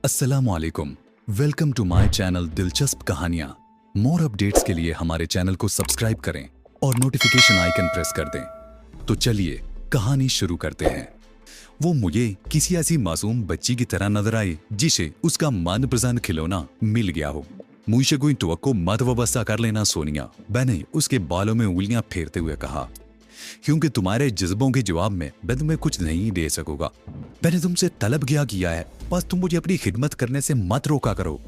अस्सलामुअलैकुम। Welcome to my channel दिलचस्प कहानियाँ। मोर अपडेट्स के लिए हमारे चैनल को सब्सक्राइब करें और नोटिफिकेशन आइकन प्रेस कर दें। तो चलिए कहानी शुरू करते हैं। वो मुझे किसी ऐसी मासूम बच्ची की तरह नजर आई जिसे उसका मनपसंद खिलौना मिल गया हो। मुझे कोई तवक्को मत वाबस्ता कर लेना सोनिया, मैंने उसके बालों में उंगलियां फेरते हुए कहा, क्योंकि तुम्हारे जज्बों के जवाब में मैं तुम्हें कुछ नहीं दे सकूंगा। मैंने तुमसे तलब क्या किया है, बस तुम मुझे अपनी खिदमत करने से मत रोका करो।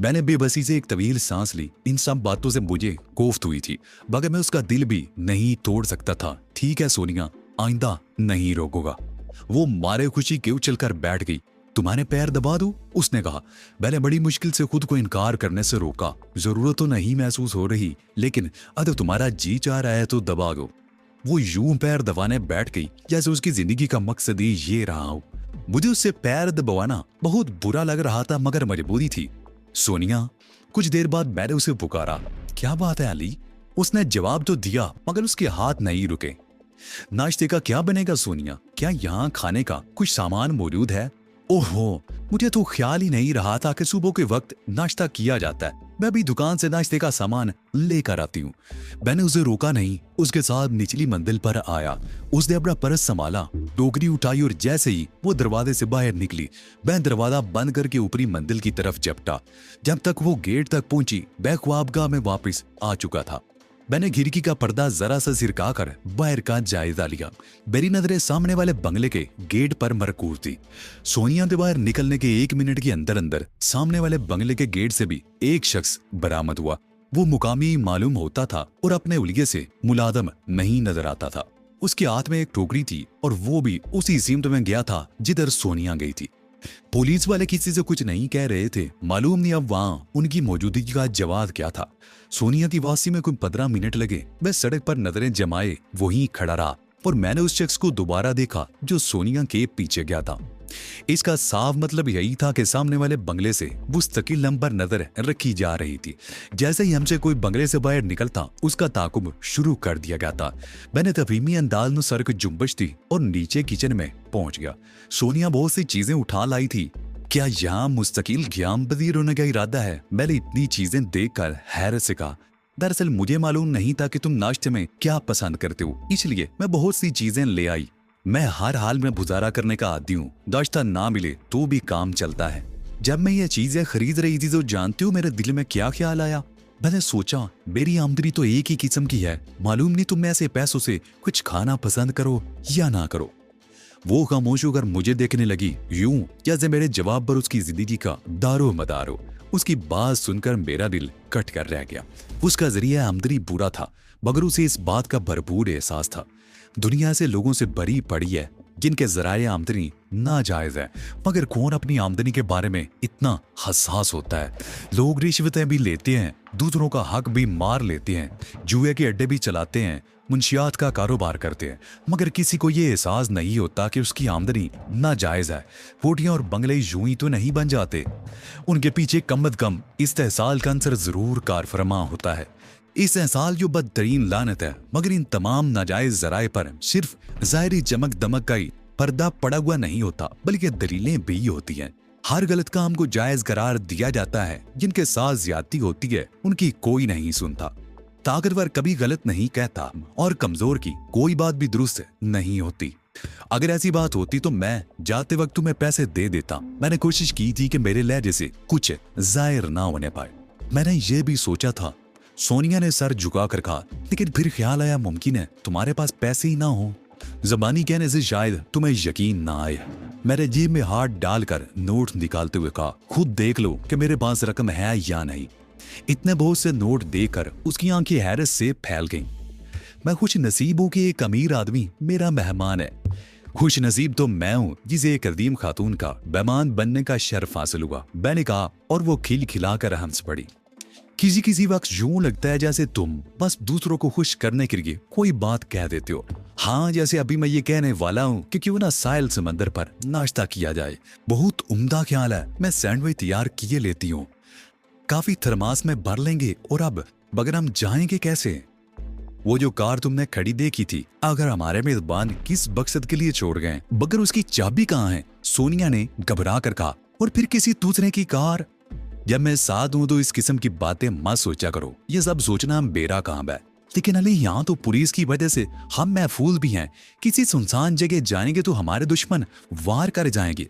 मैंने बेबसी से एक तवील सांस ली। इन सब बातों से मुझे कोफ्त हुई थी, मगर मैं उसका दिल भी नहीं तोड़ सकता था। ठीक है सोनिया, आइंदा नहीं रोकूंगा। वो मारे खुशी क्यों चलकर बैठ गई। तुम्हारे पैर दबा दूं? उसने कहा। मैंने बड़ी मुश्किल से खुद को इनकार करने से रोका। जरूरत तो नहीं महसूस हो रही, लेकिन अगर तुम्हारा जी चाह रहा है तो दबा दो। वो यूं पैर दबाने बैठ गई जैसे उसकी जिंदगी का मकसद ही ये रहा हो। मुझे उससे पैर दबाना बहुत बुरा लग रहा था, मगर मजबूरी थी। सोनिया। कुछ देर बाद मैंने उसे पुकारा। क्या बात है अली? उसने जवाब तो दिया, मगर उसके हाथ नहीं रुके। नाश्ते का क्या बनेगा सोनिया? क्या यहाँ खाने का कुछ सामान मौजूद है? ओहो, मुझे तो ख्याल ही नहीं रहा था कि सुबह के वक्त नाश्ता किया जाता है। मैं भी दुकान से नाश्ते का सामान लेकर आती हूँ। मैंने उसे रोका नहीं, उसके साथ निचली मंजिल पर आया। उसने अपना पर्स संभाला, टोकरी उठाई और जैसे ही वो दरवाजे से बाहर निकली, मैं दरवाजा बंद करके ऊपरी मंजिल की तरफ झपटा। जब तक वो गेट तक पहुंची, मैं ख्वाबगाह में वापस आ चुका था। मैंने खिड़की का पर्दा जरा सा सिरकाकर बाहर का जायजा लिया। मेरी नजरें सामने वाले बंगले के गेट पर मरकूज थी। सोनिया के बाहर निकलने के 1 मिनट के अंदर अंदर सामने वाले बंगले के गेट से भी एक शख्स बरामद हुआ। वो मुकामी मालूम होता था और अपने उलिये से मुलाजम नहीं नजर आता था। उसके हाथ में एक टोकरी थी और वो भी उसी सिमत में गया था जिधर सोनिया गई थी। पुलिस वाले किसी से कुछ नहीं कह रहे थे। मालूम नहीं अब वहां उनकी मौजूदगी का जवाब क्या था। सोनिया की वापसी में कोई 15 मिनट लगे। मैं सड़क पर नजरें जमाए वहीं खड़ा रहा और मैंने उस शख्स को दोबारा देखा जो सोनिया के पीछे गया था। इसका साफ मतलब यही था कि सामने वाले बंगले से मुस्तकिल हम पर नजर रखी जा रही थी। जैसे ही हमसे कोई बंगले से बाहर निकलता, उसका ताकुब शुरू कर दिया गया था। मैंने तफहीमी अंदाज में सर को जुम्बश दी और नीचे किचन में पहुंच गया। सोनिया बहुत सी चीजें उठा लाई थी। क्या यहाँ मुस्तकिल ज्ञान पजीर होने का इरादा है? मैंने इतनी चीजें देखकर हैरत से कहा, दरअसल मुझे मालूम नहीं था कि तुम नाश्ते में क्या पसंद करते हो, इसलिए मैं बहुत सी चीजें ले आई। मैं हर हाल में गुजारा करने का आदी हूँ, नाश्ता ना मिले तो भी काम चलता है। जब मैं ये चीजें खरीद रही थी तो जानती हूँ मेरे दिल में क्या ख्याल आया। मैंने सोचा मेरी आमदनी तो एक ही किस्म की है, मालूम नहीं तुम ऐसे पैसों से कुछ खाना पसंद करो या ना करो। वो खामोश होकर मुझे देखने लगी, यूं जैसे मेरे जवाब पर उसकी जिंदगी का दारो मदार हो। उसकी बात सुनकर मेरा दिल कट कर रह गया। उसका जरिया आमदनी बुरा था, मगर उसे इस बात का भरपूर एहसास था। दुनिया से लोगों से भरी पड़ी है जिनके जराए आमदनी नाजायज है, मगर कौन अपनी आमदनी के बारे में इतना हसास होता है। लोग रिश्वतें भी लेते हैं, दूसरों का हक भी मार लेते हैं, जुए के अड्डे भी चलाते हैं, मुंशियात का कारोबार करते हैं, मगर किसी को ये एहसास नहीं होता कि उसकी आमदनी नाजायज है। कोठियां और बंगले यूं ही तो नहीं बन जाते, उनके पीछे कम अज कम इस्तेहसाल का अंसर जरूर कारफरमा होता है। इस एहसास जो बदतरीन लानत है, मगर इन तमाम नाजायज जराए पर सिर्फ ज़ाहिरी चमक दमक का ही पर्दा पड़ा हुआ नहीं होता, बल्कि दलीलें भी होती हैं। हर गलत काम को जायज करार दिया जाता है। जिनके साथ ज्यादती होती है उनकी कोई नहीं सुनता। ताकतवर कभी गलत नहीं कहता और कमजोर की कोई बात भी दुरुस्त नहीं होती। अगर ऐसी बात होती तो मैं जाते वक्त तुम्हें पैसे दे देता। मैंने कोशिश की थी कि मेरे लहजे से कुछ जाहिर ना होने पाए। मैंने ये भी सोचा था। सोनिया ने सर झुका कर कहा, लेकिन फिर ख्याल आया मुमकिन है तुम्हारे पास पैसे ही ना हो। जबानी कहने से शायद तुम्हें यकीन ना आए। मैंने जेब में हाथ डालकर नोट निकालते हुए कहा, खुद देख लो कि मेरे पास रकम है या नहीं। इतने बहुत से नोट देकर उसकी आंखें हैरत से फैल गईं। मैं खुश नसीब हूं कि एक अमीर आदमी मेरा मेहमान है। खुश नसीब तो मैं हूं जिसे एक अदीम खातून का मेहमान बनने का शर्फ हासिल हुआ, मैंने कहा, और वो खिलखिलाकर हंस पड़ी। किसी किसी वक्त यूं लगता है जैसे तुम बस दूसरों को खुश करने के लिए कोई बात कह देते हो। हाँ, जैसे अभी मैं ये कहने वाला हूँ कि क्यों ना साहिल समंदर पर नाश्ता किया जाए। बहुत उम्दा ख्याल है। मैं सैंडविच तैयार किए लेती हूँ, काफी थर्मास में भर लेंगे। और अब मगर हम जाएंगे कैसे? वो जो कार तुमने खड़ी देखी थी, अगर हमारे मेजबान किस मकसद के लिए छोड़ गए, मगर उसकी चाबी कहाँ है? सोनिया ने घबरा कर कहा। और फिर किसी दूसरे की कार। जब मैं साथ हूं तो इस किस्म की बातें मत सोचा करो। ये सब सोचना मेरा काम है। लेकिन अली यहाँ तो पुलिस की वजह से हम महफूज भी हैं। किसी सुनसान जगह जाएंगे तो हमारे दुश्मन वार कर जाएंगे।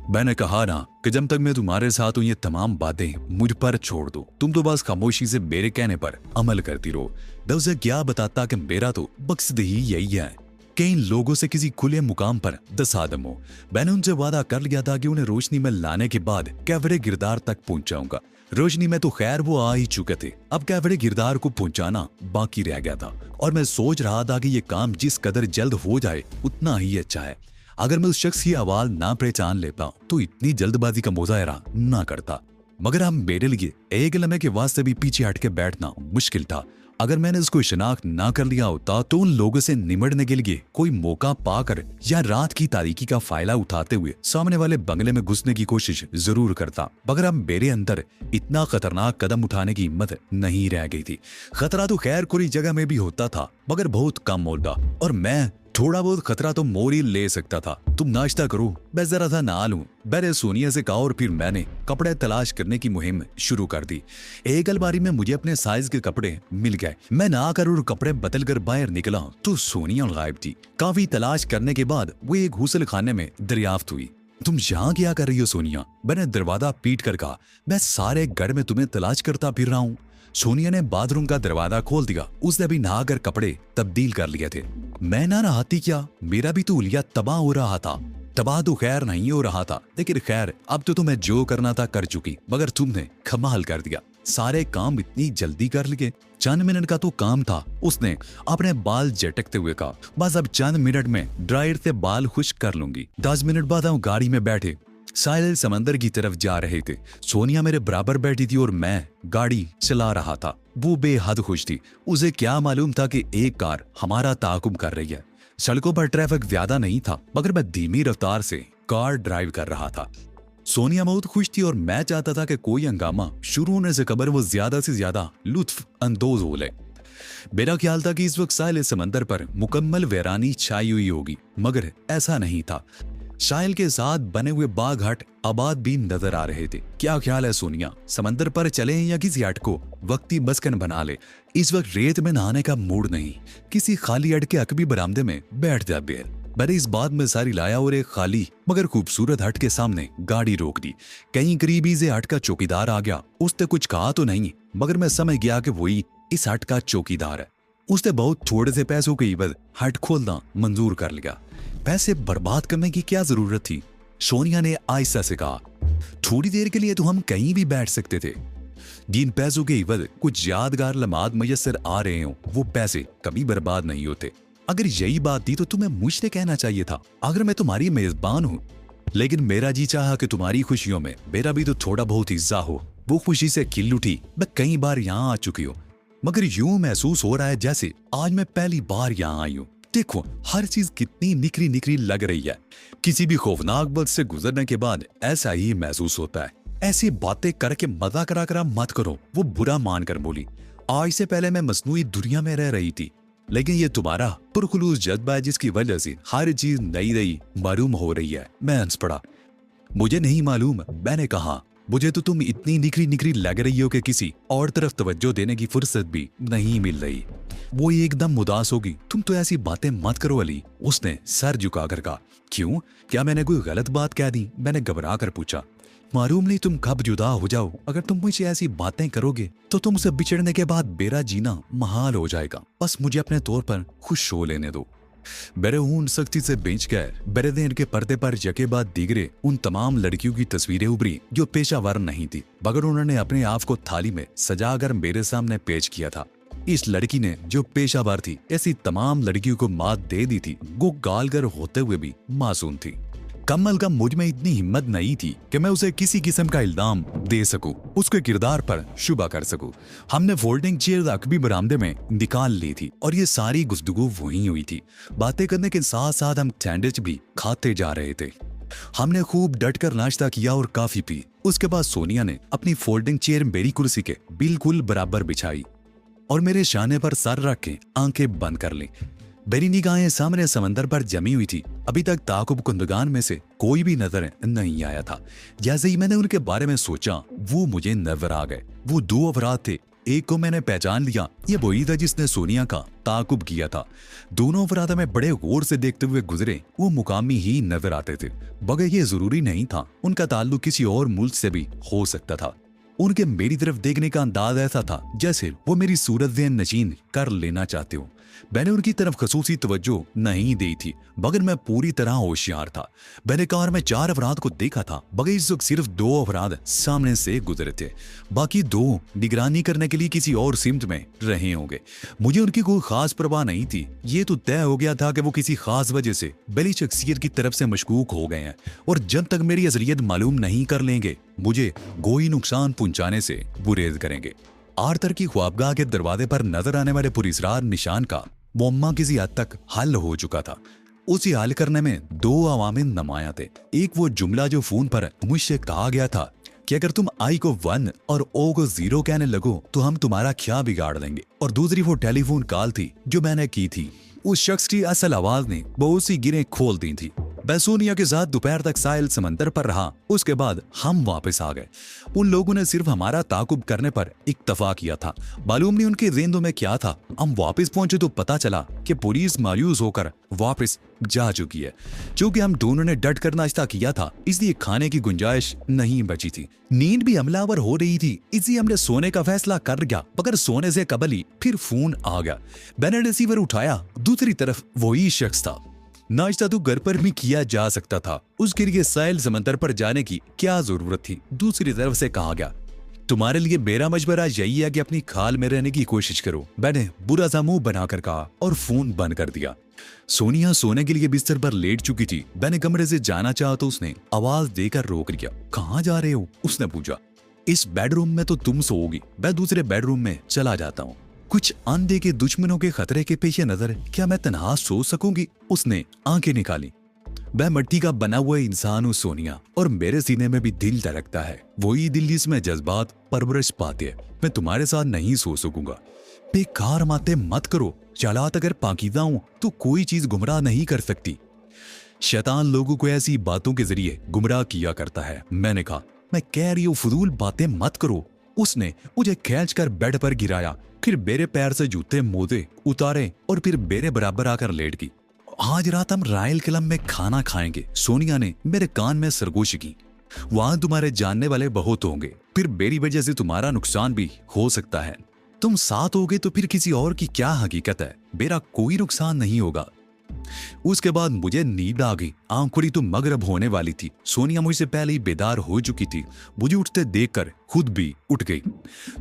मैंने कहा ना कि जब तक मैं तुम्हारे साथ हूं ये तमाम बातें मुझ पर छोड़ दो। तुम तो बस खामोशी से मेरे कहने पर अमल करती रहो। मैं उसे क्या बताता कि मेरा तो मकसद ही यही है कि इन लोगों से किसी खुले मुकाम पर दसादम हो। मैंने उनसे वादा कर लिया था कि उन्हें रोशनी में लाने के बाद कैवरे गिरदार तक पहुंचाऊंगा। रोशनी में तो खैर वो आ ही चुके थे, अब कैवरे गिरदार को पहुंचाना बाकी रह गया था। और मैं सोच रहा था कि ये काम जिस कदर जल्द हो जाए उतना ही अच्छा है। अगर मैं उस शख्स की आवाज ना पहचान लेता तो इतनी जल्दबाजी का मुजाहरा ना करता। मगर अब मेरे लिए एक लम्हे के वास्ते भी पीछे हट के बैठना मुश्किल था। अगर मैंने उसको शिनाख्त ना कर लिया होता तो उन लोगों से निमटने के लिए कोई मौका पाकर या रात की तारीकी का फायदा उठाते हुए सामने वाले बंगले में घुसने की कोशिश जरूर करता। मगर अब मेरे अंदर इतना खतरनाक कदम उठाने की हिम्मत नहीं रह गई थी। खतरा तो खैर कोई जगह में भी होता था, मगर बहुत कम होता। और मैं थोड़ा बहुत खतरा तो मोर ही ले सकता था। तुम नाश्ता करो, मैं जरा सा नहा लूं। मैंने सोनिया से कहा और फिर मैंने कपड़े तलाश करने की मुहिम शुरू कर दी। एक अलमारी में मुझे अपने साइज के कपड़े मिल गए। मैं नहा कर और कपड़े बदल कर बाहर निकला तो सोनिया गायब थी। काफी तलाश करने के बाद वो एक गुसल खाने में दरियाफ्त हुई। तुम यहाँ क्या कर रही हो सोनिया? मैंने दरवाजा पीट कर कहा। मैं सारे घर में तुम्हें तलाश करता फिर रहा हूँ। सोनिया ने बाथरूम का दरवाजा खोल दिया। उसने भी नहाकर कपड़े तब्दील कर लिए थे। मैं ना नहाती क्या? मेरा भी तो उलिया तबाह हो रहा था। तबाह तो खैर नहीं हो रहा था, लेकिन खैर अब तो तुम्हें जो करना था कर चुकी। मगर तुमने कमाल कर दिया, सारे काम इतनी जल्दी कर लिए। चंद मिनट का तो काम था। उसने अपने बाल झटकते हुए कहा, बस अब चंद मिनट में ड्रायर से बाल खुश्क कर लूंगी। 10 मिनट बाद हम गाड़ी में बैठे साहिल समंदर की तरफ जा रहे थे। सोनिया मेरे बराबर बैठी थी और मैं गाड़ी चला रहा था। वो बेहद खुश थी। उसे क्या मालूम था कि एक कार हमारा ताकुब कर रही है। सड़कों पर ट्रैफिक ज्यादा नहीं था, मगर मैं धीमी रफ्तार से कार ड्राइव कर रहा था। सोनिया बहुत खुश थी और मैं चाहता था कि कोई हंगामा शुरू होने से कबर वो ज्यादा से ज्यादा लुत्फ अंदोज हो ले। मेरा ख्याल था कि इस वक्त साहिल समंदर पर मुकम्मल वीरानी छाई हुई होगी, मगर ऐसा नहीं था। साहिल के साथ बने हुए बाग हट आबाद भी नजर आ रहे थे। क्या ख्याल है सोनिया, समंदर पर चले या किसी हट को वक्ती मस्कन बना ले? इस वक्त रेत में नहाने का मूड नहीं। किसी खाली हट के अकबी बरामदे में बैठ जा बेर। मैंने इस बात में सारी लाया और एक खाली मगर खूबसूरत हट के सामने गाड़ी रोक दी। कहीं करीबी से हट का चौकीदार आ गया। उसने कुछ कहा तो नहीं, मगर मैं समझ गया कि वही इस हट का चौकीदार है। उसने बहुत थोड़े से पैसों की इवज हट खोलना मंजूर कर लिया। पैसे बर्बाद करने की क्या जरूरत थी? सोनिया ने आहिस्ता से कहा, थोड़ी देर के लिए तो हम कहीं भी बैठ सकते थे। जिन पैसों के इवज कुछ यादगार लम्हात मयसर आ रहे हो, वो पैसे कभी बर्बाद नहीं होते। अगर यही बात थी तो तुम्हें मुझसे कहना चाहिए था। अगर मैं तुम्हारी मेजबान हूँ, लेकिन मेरा जी चाहा कि तुम्हारी खुशियों में मेरा भी तो थोड़ा बहुत हिस्सा हो। वो खुशी से खिल उठी। मैं कई बार यहाँ आ चुकी हूँ, मगर यूं महसूस हो रहा है जैसे आज मैं पहली बार यहाँ आई हूँ। देखो हर चीज कितनी निखरी निखरी लग रही है। किसी भी खौफनाक वक्त से गुजरने के बाद ऐसा ही महसूस होता है। ऐसी बातें करके मजा करा मत करो, वो बुरा मान कर बोली। आज से पहले मैं मसनूई दुनिया में रह रही थी, लेकिन ये तुम्हारा पुरखुलूस जज्बा है जिसकी वजह से हर चीज नई नई मालूम हो रही है। मैं हंस पड़ा। मुझे नहीं मालूम, मैंने कहा। मुझे तो तुम इतनी निखरी निखरी लग रही हो कि किसी और तरफ तवज्जो देने की फुर्सत भी नहीं मिल रही। वो एकदम उदास होगी। तुम तो ऐसी बातें मत करो अली। उसने सर झुकाकर कहा। क्यों? क्या मैंने कोई गलत बात कह दी? मैंने घबरा कर पूछा। मालूम नहीं तुम कब जुदा हो जाओ। अगर तुम मुझे ऐसी बातें करोगे तो तुमसे बिछड़ने के बाद मेरा जीना महाल हो जाएगा। बस मुझे अपने तौर पर खुश हो लेने दो। मेरे ऊन सख्ती से बेंच गए। मेरे देर के पर्दे पर यके बाद दीगरे उन तमाम लड़कियों की तस्वीरें उभरी जो पेशावर नहीं थी, मगर उन्होंने अपने आप को थाली में सजाकर मेरे सामने पेश किया था। इस लड़की ने जो पेशावर थी, ऐसी तमाम लड़कियों को मात दे दी थी। वो गालगर होते हुए भी मासूम थी। कमल का मुझ में इतनी हिम्मत नहीं थी कि मैं उसे किसी किस्म का इल्जाम दे सकूं, उसके किरदार पर शुबा कर सकूं। हमने फोल्डिंग चेयर अकबी बरामदे में निकाल ली थी और ये सारी गुफ्तगू वहीं हुई थी। बातें करने के साथ साथ हम सैंडविच भी खाते जा रहे थे। हमने खूब डटकर नाश्ता किया और काफी पी। उसके बाद सोनिया ने अपनी फोल्डिंग चेयर मेरी कुर्सी के बिल्कुल बराबर बिछाई और मेरे शाने पर सर रख के आंखें बंद कर ली। मेरी निगाहें सामने समंदर पर जमी हुई थी। अभी तक ताकुब कुंदगान में से कोई भी नजर नहीं आया था। जैसे ही मैंने उनके बारे में सोचा, वो मुझे नजर आ गए। वो दो अफराद थे। एक को मैंने पहचान लिया, ये वही था जिसने सोनिया का ताकुब किया था। दोनों अफराद में बड़े गौर से देखते हुए गुजरे। वो मुकामी ही नजर आते थे, मगर ये जरूरी नहीं था। उनका ताल्लुक किसी और मुल्क से भी हो सकता था। उनके मेरी तरफ देखने का अंदाज ऐसा था जैसे वो मेरी सूरत ज़हन नशीन कर लेना चाहते हो। मैंने उनकी तरफ खसूसी तवज्जो नहीं दी थी, मगर मैं पूरी तरह होशियार था। मैंने कार में 4 अफराद को देखा था, मगर इस वक्त सिर्फ 2 अफराद सामने से गुजरे थे। बाकी 2 निगरानी करने के लिए किसी और सिमत में रहे होंगे। मुझे उनकी कोई खास परवाह नहीं थी। ये तो तय हो गया था कि वो किसी खास वजह से बली शख्सियत की तरफ से मशकूक हो गए हैं, और जब तक मेरी असलियत मालूम नहीं कर लेंगे, मुझे कोई नुकसान पहुंचाने से गुरेज करेंगे। आर्थर की ख्वाबगाह के दरवाजे पर नजर आने वाले पुरस्कार निशान का मुअम्मा किसी हद तक हल हो चुका था। उसे हल करने में 2 अवामिल नुमाया थे। एक वो जुमला जो फोन पर मुझसे कहा गया था कि अगर तुम आई को 1 और ओ को 0 कहने लगो तो हम तुम्हारा क्या बिगाड़ देंगे, और दूसरी वो टेलीफोन कॉल थी जो मैंने की थी। उस शख्स की असल आवाज ने बहुत सी गिरें खोल दी थी। मैं सोनिया के साथ दोपहर तक साहिल समंदर पर रहा। उसके बाद हम वापस आ गए। उन लोगों ने सिर्फ हमारा ताकुब करने पर इक्तफा किया था। मालूम नहीं उनके जेंदों में क्या था। हम वापस पहुंचे तो पता चला कि पुलिस मायूस होकर वापस जा चुकी है। चूंकि हम दोनों ने डट कर नाश्ता किया था, इसलिए खाने की गुंजाइश नहीं बची थी। नींद भी हमलावर हो रही थी, इसलिए हमने सोने का फैसला कर लिया। मगर सोने से कबल ही फिर फोन आ गया। मैंने रिसीवर उठाया। दूसरी तरफ वही शख्स था। नाश्ता तो घर पर भी किया जा सकता था, उसके लिए साहिल समंदर पर जाने की क्या जरूरत थी। दूसरी तरफ से कहा गया, तुम्हारे लिए मेरा मशवरा यही है कि अपनी खाल में रहने की कोशिश करो। मैंने बुरा सा मुंह बनाकर कहा और फोन बंद कर दिया। सोनिया सोने के लिए बिस्तर पर लेट चुकी थी। मैंने कमरे से जाना चाहा तो उसने आवाज देकर रोक लिया। कहाँ जा रहे हो? उसने पूछा। इस बेडरूम में तो तुम सोओगी, मैं दूसरे बेडरूम में चला जाता हूँ। कुछ अंधे के दुश्मनों के खतरे के पेश नजर क्या मैं तन्हा सो सकूंगी? उसने आंखें निकाली। मैं मिट्टी का बना हुआ इंसान हूँ सोनिया, और मेरे सीने में भी दिल धड़कता है। वही दिल जिसमें जज्बात परवरिश पाते हैं। मैं तुम्हारे साथ नहीं सो सकूंगा। बेकार माते मत करो। चालात अगर पाकीज़ा हूं तो कोई चीज गुमराह नहीं कर सकती। शैतान लोगों को ऐसी बातों के जरिए गुमराह किया करता है। मैंने कहा, मैं कह रही हूँ फजूल बातें मत करो। उसने मुझे खींचकर बेड पर गिराया, फिर मेरे पैर से जूते मोजे उतारे और फिर मेरे बराबर आकर लेट गई। आज रात हम रॉयल क्लब में खाना खाएंगे। सोनिया ने मेरे कान में सरगोशी की। वहां तुम्हारे जानने वाले बहुत होंगे, फिर मेरी वजह से तुम्हारा नुकसान भी हो सकता है। तुम साथ होगे तो फिर किसी और की क्या हकीकत है? मेरा कोई नुकसान नहीं होगा। उसके बाद मुझे नींद आ गई। आंख खुली तो मगरिब होने वाली थी। सोनिया मुझसे पहले ही बेदार हो चुकी थी। मुझे उठते देखकर खुद भी उठ गई।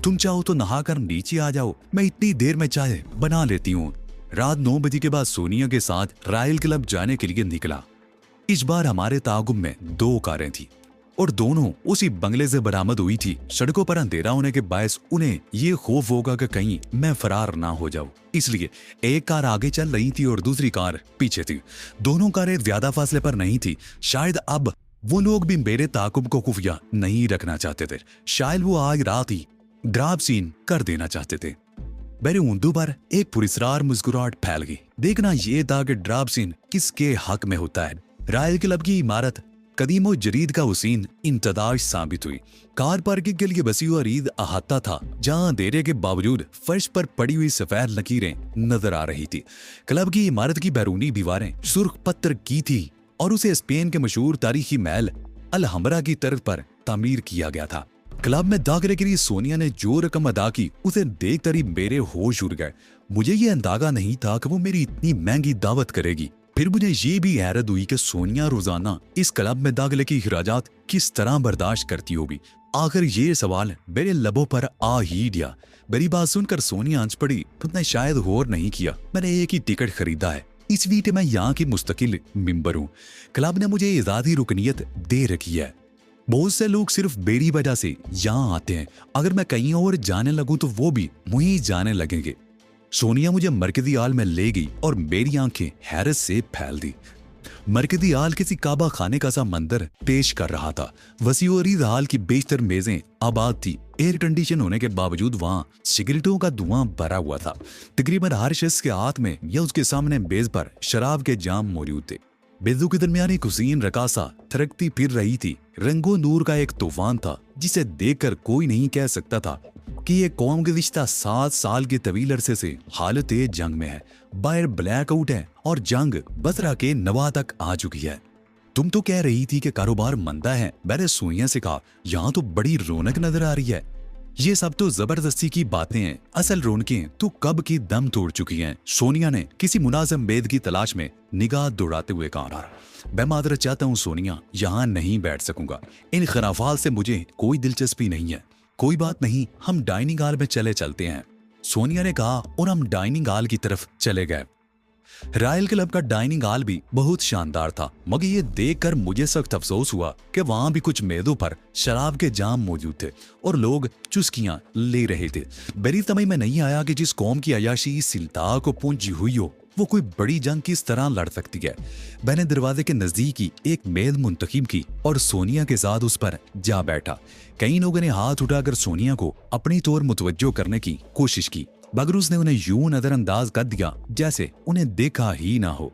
तुम चाहो तो नहाकर नीचे आ जाओ, मैं इतनी देर में चाय बना लेती हूँ। रात 9 बजे के बाद सोनिया के साथ रॉयल क्लब जाने के लिए निकला। इस बार हमारे ताकुब में 2 कारें थी और दोनों उसी बंगले से बरामद हुई थी। सड़कों पर अंधेरा होने के बायस उन्हें ये खौफ होगा कि कहीं मैं फरार ना हो जाऊं, इसलिए एक कार आगे चल रही थी और दूसरी कार पीछे थी। दोनों कारें ज्यादा फासले पर नहीं थी। शायद अब वो लोग भी मेरे ताकुब को खुफिया नहीं रखना चाहते थे। शायद वो आज रात ही ड्राब सीन कर देना चाहते थे। मेरे ऊंधू पर एक पुरस्कार मुस्कुराहट फैल गई। देखना ये था कि ड्राब सीन किसके हक में होता है। रॉयल क्लब की इमारत कदीमो जरीद का हुसीन इंतदाश साबित हुई। कार पार्किंग के लिए बसी हुआ रीद अहाता था, जहां अंधेरे के बावजूद फर्श पर पड़ी हुई सफेद लकीरें नजर आ रही थी। क्लब की इमारत की बैरूनी दीवारें सुर्ख पत्थर की थी और उसे स्पेन के मशहूर तारीखी महल अल हमरा की तर्ज पर तामीर किया गया था। क्लब में दाखिले के लिए सोनिया ने जो रकम अदा की, उसे देखकर ही मेरे होश उड़ गए। मुझे ये अंदाजा नहीं था कि वो मेरी इतनी महंगी दावत करेगी। फिर मुझे ये भी हैरत हुई कि सोनिया रोजाना इस क्लब में दाखिले की अखराजात किस तरह बर्दाश्त करती होगी। आखिर ये सवाल मेरे लबों पर आ ही गया। मेरी बात सुनकर सोनिया हंस पड़ी। तुमने शायद गौर नहीं किया, मैंने एक ही टिकट खरीदा है, इसलिए कि मैं यहाँ की मुस्तकिल मेंबर हूँ। क्लब ने मुझे इजादी रुकनियत दे रखी है। बहुत से लोग सिर्फ मेरी वजह से यहाँ आते हैं। अगर मैं कहीं और जाने लगूं तो वो भी मुझे जाने लगेंगे। सोनिया मुझे मरकजी हाल में ले गई और मेरी आंखें हैरत से फैल दी। मरकजी हाल किसी काबा खाने का सा मंदिर पेश कर रहा था। वसीओरीज हाल की बेशतर मेजें आबाद थी। एयर कंडीशन होने के बावजूद वहां सिगरेटों का धुआं भरा हुआ था। तकरीबन हर शख्स के हाथ में या उसके सामने मेज पर शराब के जाम मौजूद थे। बेजों के दरमियानी कुसीन रकासा थरकती फिर रही थी। रंगो नूर का एक तूफान था जिसे देखकर कोई नहीं कह सकता था कि ये कौम गुज़िश्ता 7 साल के तवील अरसे से हालत जंग में है। बाहर ब्लैकआउट है और जंग बसरा के नवा तक आ चुकी है। तुम तो कह रही थी कि कारोबार मंदा है। मैंने सोनिया से कहा, यहाँ तो बड़ी रौनक नजर आ रही है। ये सब तो जबरदस्ती की बातें हैं, असल रौनकें तो कब की दम तोड़ चुकी हैं। सोनिया ने किसी मुनाज़िम बेद की तलाश में निगाह दौड़ाते हुए कहा, मैं माजरत चाहता हूँ सोनिया, यहाँ नहीं बैठ सकूंगा। इन खराफात से मुझे कोई दिलचस्पी नहीं है। कोई बात नहीं, हम डाइनिंग हॉल में चलते हैं, सोनिया ने कहा और हम डाइनिंग हॉल की तरफ चले गए। रॉयल क्लब का डाइनिंग हॉल भी बहुत शानदार था, मगर ये देखकर मुझे सख्त अफसोस हुआ कि वहां भी कुछ मेजों पर शराब के जाम मौजूद थे और लोग चुस्कियां ले रहे थे। मेरी समझ में नहीं आया कि जिस कौम की अयाशी सिलता को पहुंची हुई हो, वो कोई बड़ी जंग किस तरह लड़ सकती है। मैंने दरवाजे के नजदीक ही एक मेज मुंतखब की और सोनिया के साथ उस पर जा बैठा। कई लोगों ने हाथ उठाकर सोनिया को अपनी तौर मुतवज्जो करने की कोशिश की, मगर उसने उन्हें यूं नजरअंदाज कर दिया जैसे उन्हें देखा ही ना हो।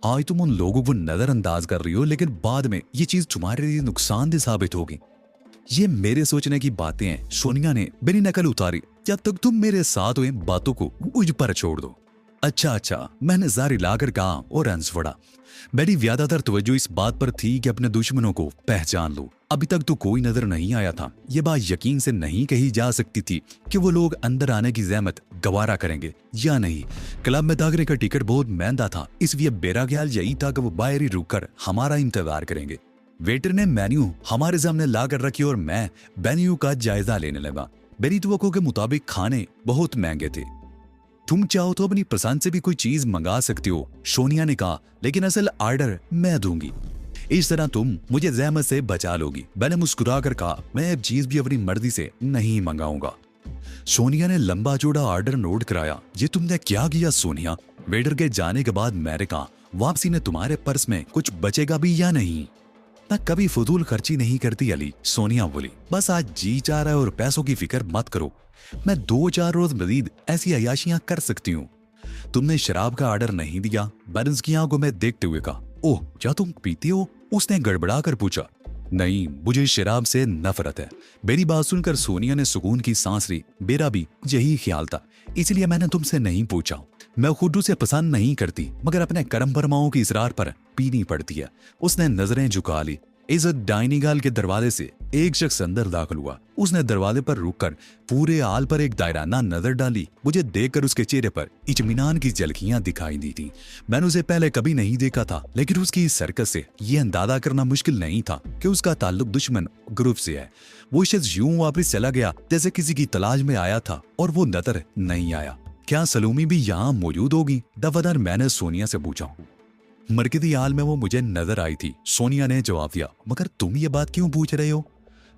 आज तुम उन लोगों को नजरअंदाज कर रही हो, लेकिन बाद में ये चीज तुम्हारे लिए नुकसानदेह साबित होगी। ये मेरे सोचने की बातें हैं। सोनिया ने मेरी नकल उतारी, जब तक तुम मेरे साथ हुए बातों को मुझ पर छोड़ दो। अच्छा, मैंने जारी लाकर कहा और हंस पड़ा। मेरी ज्यादातर तवज्जो इस बात पर थी कि अपने दुश्मनों को पहचान लो। अभी तक तो कोई नजर नहीं आया था। ये बात यकीन से नहीं कही जा सकती थी कि वो लोग अंदर आने की जहमत गवारा करेंगे या नहीं। क्लब में दाखिले का टिकट बहुत महंगा था, इसलिए मेरा ख्याल यही था कि वो बाहर ही रुककर हमारा इंतजार करेंगे। वेटर ने मेन्यू हमारे सामने ला कर रखी और मैं मेन्यू का जायजा लेने लगा। मेरी तवक्को के मुताबिक खाने बहुत महंगे थे। तुम चाहो तो अपनी पसंद से भी कोई चीज मंगा सकती हो, सोनिया ने कहा, लेकिन असल ऑर्डर मैं दूंगी। इस तरह तुम मुझे जहमत से बचा लोगी। मैंने मुस्कुराकर कहा, मैं अब चीज भी अपनी मर्जी से नहीं मंगाऊंगा। सोनिया ने लंबा चौड़ा ऑर्डर नोट कराया। ये तुमने क्या किया सोनिया? वेटर के जाने के बाद मैंने कहा, वापसी में तुम्हारे पर्स में कुछ बचेगा भी या नहीं? मैं कभी फजूल खर्ची नहीं करती अली, सोनिया बोली। बस आज जी चाह रहा है और पैसों की फिक्र मत करो। मैं 2-4 रोज मजीद ऐसी अयाशियां कर सकती हूँ। तुमने शराब का ऑर्डर नहीं दिया? बैलेंस की आंखों में देखते हुए कहा। ओह, क्या तुम पीती हो? उसने गड़बड़ा कर पूछा। नहीं, मुझे शराब से नफरत है। मेरी बात सुनकर सोनिया ने सुकून की सांस ली। मेरा भी यही ख्याल था, इसलिए मैंने तुमसे नहीं पूछा। मैं खुद उसे पसंद नहीं करती, मगर अपने करम फरमाओं की इसरार पर पीनी पड़ती है। उसने नजरें झुका ली। इस डाइनिंग हॉल के दरवाजे से एक शख्स अंदर दाखिल हुआ। उसने दरवाजे पर रुककर पूरे हाल पर एक दायराना नजर डाली। मुझे देखकर उसके चेहरे पर इत्मीनान की झलकियां दिखाई दी थी। मैंने उसे पहले कभी नहीं देखा था, लेकिन उसकी इस हरकत से यह अंदाजा करना मुश्किल नहीं था कि उसका ताल्लुक दुश्मन ग्रुप से है। वो शख्स यूं वापस चला गया जैसे किसी की तलाश में आया था और वो नजर नहीं आया। क्या सलोमी भी यहाँ मौजूद होगी? दफादार मैंने सोनिया से पूछा। मरकजी हाल में वो मुझे नजर आई थी, सोनिया ने जवाब दिया। मगर तुम ये बात क्यों पूछ रहे हो?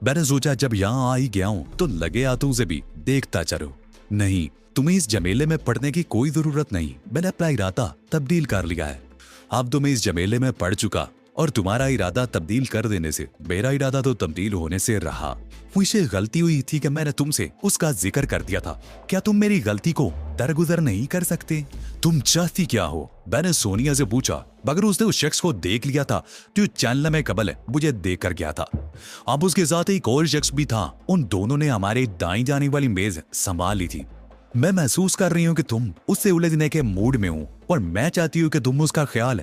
मैंने सोचा जब यहाँ आ ही गया हूँ तो लगे हाथों से भी देखता चलो। नहीं, तुम्हें इस झमेले में पड़ने की कोई जरूरत नहीं। मैंने अपना इरादा तब्दील कर लिया है। अब तुम्हें इस झमेले में पड़ चुका और तुम्हारा इरादा तब्दील कर देने से मेरा इरादा तो तब्दील होने से रहा। मुझसे गलती हुई थी कि मैंने तुमसे उसका जिक्र कर दिया था। क्या तुम मेरी गलती को दरगुजर नहीं कर सकते? तुम चाहती क्या हो? मैंने सोनिया से पूछा, मगर उसने उस शख्स को देख लिया था जो चैनल में कबल मुझे देख कर गया था। अब उसके साथ एक और शख्स भी था। उन दोनों ने हमारे दाईं जाने वाली मेज संभाल ली थी। मैं महसूस कर रही हूँ कि तुम उससे उलझने के मूड में हो और मैं चाहती हूँ कि तुम उसका ख्याल